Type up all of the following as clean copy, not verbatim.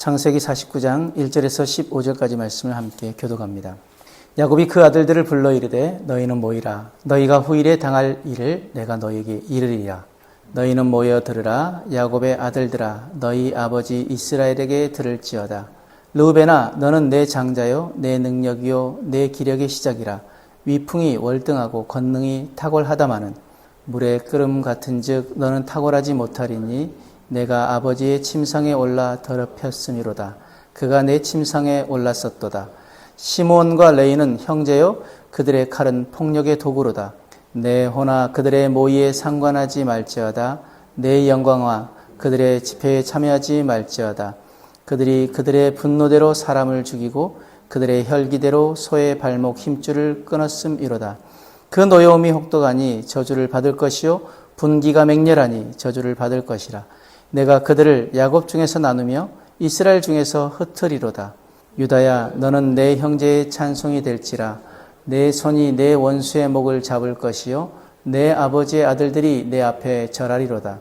창세기 49장 1절에서 15절까지 말씀을 함께 교독합니다. 야곱이 그 아들들을 불러 이르되 너희는 모이라. 너희가 후일에 당할 일을 내가 너희에게 이르리라. 너희는 모여 들으라. 야곱의 아들들아 너희 아버지 이스라엘에게 들을지어다. 르우벤아 너는 내 장자요 내 능력이요 내 기력의 시작이라. 위풍이 월등하고 권능이 탁월하다마는 물의 끓음 같은즉 너는 탁월하지 못하리니 내가 아버지의 침상에 올라 더럽혔음이로다. 그가 내 침상에 올랐었도다. 시몬과 레이는 형제요 그들의 칼은 폭력의 도구로다. 내 호나 그들의 모의에 상관하지 말지어다. 내 영광과 그들의 집회에 참여하지 말지어다. 그들이 그들의 분노대로 사람을 죽이고 그들의 혈기대로 소의 발목 힘줄을 끊었음이로다. 그 노여움이 혹독하니 저주를 받을 것이요 분기가 맹렬하니 저주를 받을 것이라. 내가 그들을 야곱 중에서 나누며 이스라엘 중에서 흩으리로다. 유다야 너는 내 형제의 찬송이 될지라. 내 손이 내 원수의 목을 잡을 것이요 내 아버지의 아들들이 내 앞에 절하리로다.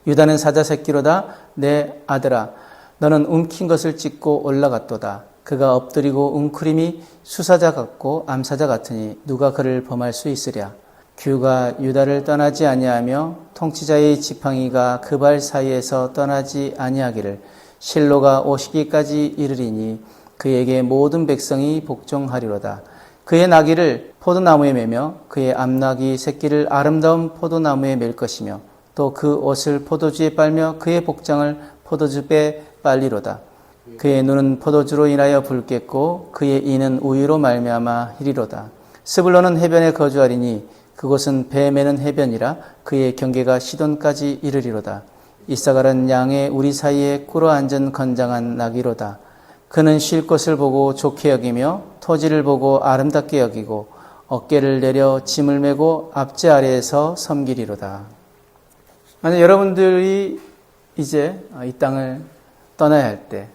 유다는 사자 새끼로다. 내 아들아 너는 움킨 것을 찢고 올라갔도다. 그가 엎드리고 웅크림이 수사자 같고 암사자 같으니 누가 그를 범할 수 있으랴. 규가 유다를 떠나지 아니하며 통치자의 지팡이가 그 발 사이에서 떠나지 아니하기를 실로가 오시기까지 이르리니 그에게 모든 백성이 복종하리로다. 그의 나귀를 포도나무에 매며 그의 암나귀 새끼를 아름다운 포도나무에 맬 것이며 또 그 옷을 포도주에 빨며 그의 복장을 포도즙에 빨리로다. 그의 눈은 포도주로 인하여 붉겠고 그의 이는 우유로 말미암아 희리로다. 스불론은 해변에 거주하리니 그곳은 배 매는 해변이라. 그의 경계가 시돈까지 이르리로다. 이사갈은 양의 우리 사이에 꿇어 앉은 건장한 나귀로다. 그는 쉴 곳을 보고 좋게 여기며 토지를 보고 아름답게 여기고 어깨를 내려 짐을 메고 앞제 아래에서 섬기리로다. 만약 여러분들이 이제 이 땅을 떠나야 할 때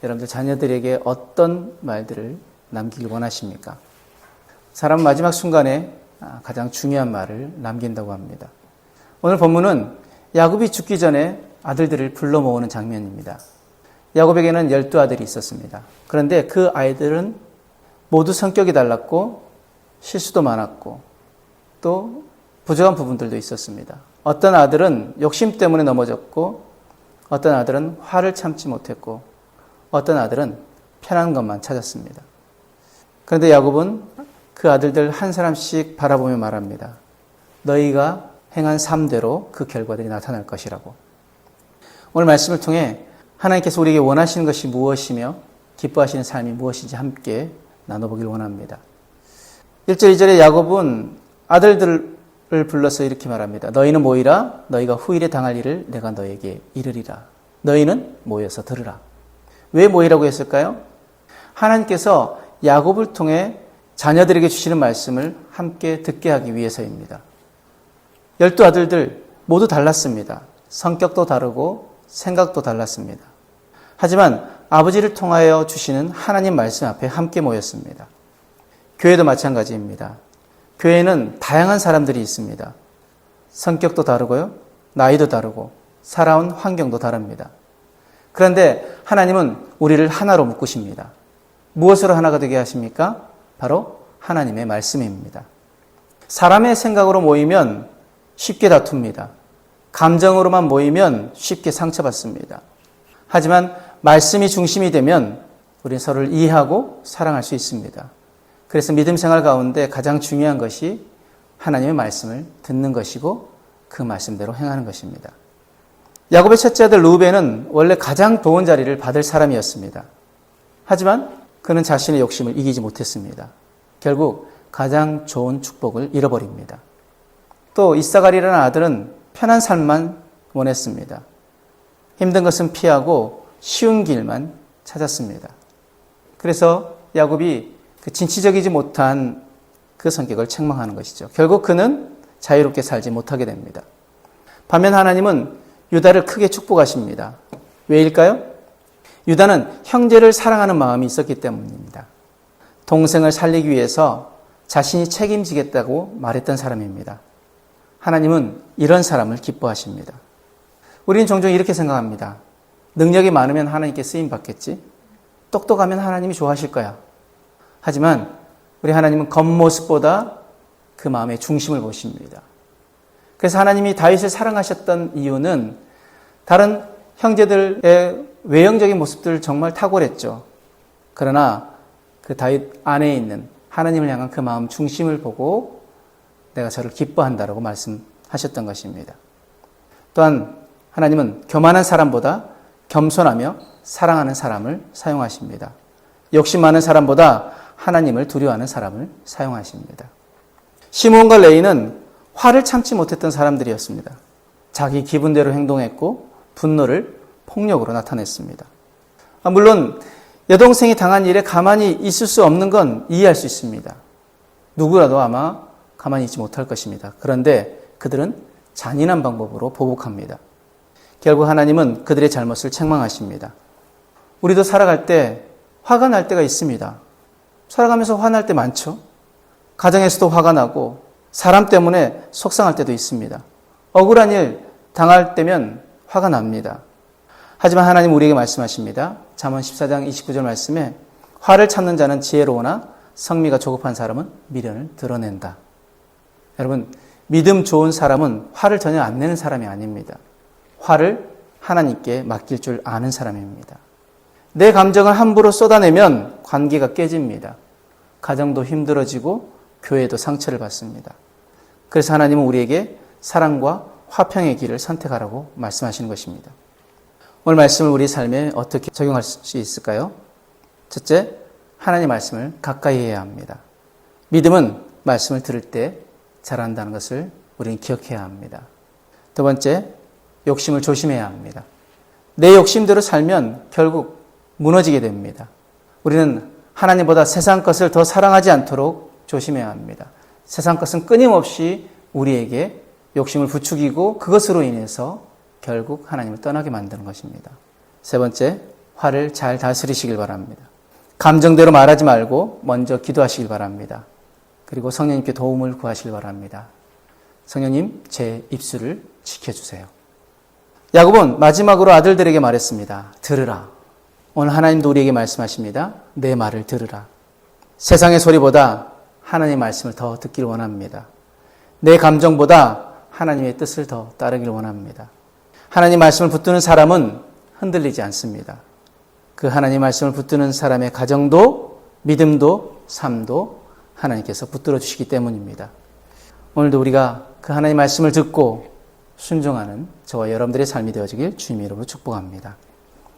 여러분들 자녀들에게 어떤 말들을 남기길 원하십니까? 사람 마지막 순간에 가장 중요한 말을 남긴다고 합니다. 오늘 본문은 야곱이 죽기 전에 아들들을 불러 모으는 장면입니다. 야곱에게는 12아들이 있었습니다. 그런데 그 아이들은 모두 성격이 달랐고 실수도 많았고 또 부족한 부분들도 있었습니다. 어떤 아들은 욕심 때문에 넘어졌고 어떤 아들은 화를 참지 못했고 어떤 아들은 편한 것만 찾았습니다. 그런데 야곱은 그 아들들 한 사람씩 바라보며 말합니다. 너희가 행한 삶대로 그 결과들이 나타날 것이라고. 오늘 말씀을 통해 하나님께서 우리에게 원하시는 것이 무엇이며 기뻐하시는 삶이 무엇인지 함께 나눠보길 원합니다. 1절, 2절에 야곱은 아들들을 불러서 이렇게 말합니다. 너희는 모이라. 너희가 후일에 당할 일을 내가 너에게 이르리라. 너희는 모여서 들으라. 왜 모이라고 했을까요? 하나님께서 야곱을 통해 자녀들에게 주시는 말씀을 함께 듣게 하기 위해서입니다. 12아들들 모두 달랐습니다. 성격도 다르고 생각도 달랐습니다. 하지만 아버지를 통하여 주시는 하나님 말씀 앞에 함께 모였습니다. 교회도 마찬가지입니다. 교회에는 다양한 사람들이 있습니다. 성격도 다르고요. 나이도 다르고 살아온 환경도 다릅니다. 그런데 하나님은 우리를 하나로 묶으십니다. 무엇으로 하나가 되게 하십니까? 바로 하나님의 말씀입니다. 사람의 생각으로 모이면 쉽게 다툽니다. 감정으로만 모이면 쉽게 상처받습니다. 하지만 말씀이 중심이 되면 우리는 서로를 이해하고 사랑할 수 있습니다. 그래서 믿음 생활 가운데 가장 중요한 것이 하나님의 말씀을 듣는 것이고 그 말씀대로 행하는 것입니다. 야곱의 첫째 아들 르우벤은 원래 가장 좋은 자리를 받을 사람이었습니다. 하지만 그는 자신의 욕심을 이기지 못했습니다. 결국 가장 좋은 축복을 잃어버립니다. 또 이사갈이라는 아들은 편한 삶만 원했습니다. 힘든 것은 피하고 쉬운 길만 찾았습니다. 그래서 야곱이 그 진취적이지 못한 그 성격을 책망하는 것이죠. 결국 그는 자유롭게 살지 못하게 됩니다. 반면 하나님은 유다를 크게 축복하십니다. 왜일까요? 유다는 형제를 사랑하는 마음이 있었기 때문입니다. 동생을 살리기 위해서 자신이 책임지겠다고 말했던 사람입니다. 하나님은 이런 사람을 기뻐하십니다. 우리는 종종 이렇게 생각합니다. 능력이 많으면 하나님께 쓰임 받겠지. 똑똑하면 하나님이 좋아하실 거야. 하지만 우리 하나님은 겉모습보다 그 마음의 중심을 보십니다. 그래서 하나님이 다윗을 사랑하셨던 이유는 다른 형제들의 외형적인 모습들 정말 탁월했죠. 그러나 그 다윗 안에 있는 하나님을 향한 그 마음 중심을 보고 내가 저를 기뻐한다라고 말씀하셨던 것입니다. 또한 하나님은 교만한 사람보다 겸손하며 사랑하는 사람을 사용하십니다. 욕심 많은 사람보다 하나님을 두려워하는 사람을 사용하십니다. 시므온과 레위는 화를 참지 못했던 사람들이었습니다. 자기 기분대로 행동했고 분노를 폭력으로 나타냈습니다. 물론 여동생이 당한 일에 가만히 있을 수 없는 건 이해할 수 있습니다. 누구라도 아마 가만히 있지 못할 것입니다. 그런데 그들은 잔인한 방법으로 보복합니다. 결국 하나님은 그들의 잘못을 책망하십니다. 우리도 살아갈 때 화가 날 때가 있습니다. 살아가면서 화날 때 많죠. 가정에서도 화가 나고 사람 때문에 속상할 때도 있습니다. 억울한 일 당할 때면 화가 납니다. 하지만 하나님 우리에게 말씀하십니다. 잠언 14장 29절 말씀에 화를 참는 자는 지혜로우나 성미가 조급한 사람은 미련을 드러낸다. 여러분, 믿음 좋은 사람은 화를 전혀 안 내는 사람이 아닙니다. 화를 하나님께 맡길 줄 아는 사람입니다. 내 감정을 함부로 쏟아내면 관계가 깨집니다. 가정도 힘들어지고 교회도 상처를 받습니다. 그래서 하나님은 우리에게 사랑과 화평의 길을 선택하라고 말씀하시는 것입니다. 오늘 말씀을 우리 삶에 어떻게 적용할 수 있을까요? 첫째, 하나님의 말씀을 가까이 해야 합니다. 믿음은 말씀을 들을 때 자란다는 것을 우리는 기억해야 합니다. 두 번째, 욕심을 조심해야 합니다. 내 욕심대로 살면 결국 무너지게 됩니다. 우리는 하나님보다 세상 것을 더 사랑하지 않도록 조심해야 합니다. 세상 것은 끊임없이 우리에게 욕심을 부추기고 그것으로 인해서 결국 하나님을 떠나게 만드는 것입니다. 세 번째, 화를 잘 다스리시길 바랍니다. 감정대로 말하지 말고 먼저 기도하시길 바랍니다. 그리고 성령님께 도움을 구하시길 바랍니다. 성령님, 제 입술을 지켜주세요. 야곱은 마지막으로 아들들에게 말했습니다. 들으라. 오늘 하나님도 우리에게 말씀하십니다. 내 말을 들으라. 세상의 소리보다 하나님의 말씀을 더 듣기를 원합니다. 내 감정보다 하나님의 뜻을 더 따르기를 원합니다. 하나님 말씀을 붙드는 사람은 흔들리지 않습니다. 그 하나님 말씀을 붙드는 사람의 가정도 믿음도 삶도 하나님께서 붙들어 주시기 때문입니다. 오늘도 우리가 그 하나님 말씀을 듣고 순종하는 저와 여러분들의 삶이 되어지길 주님의 이름으로 축복합니다.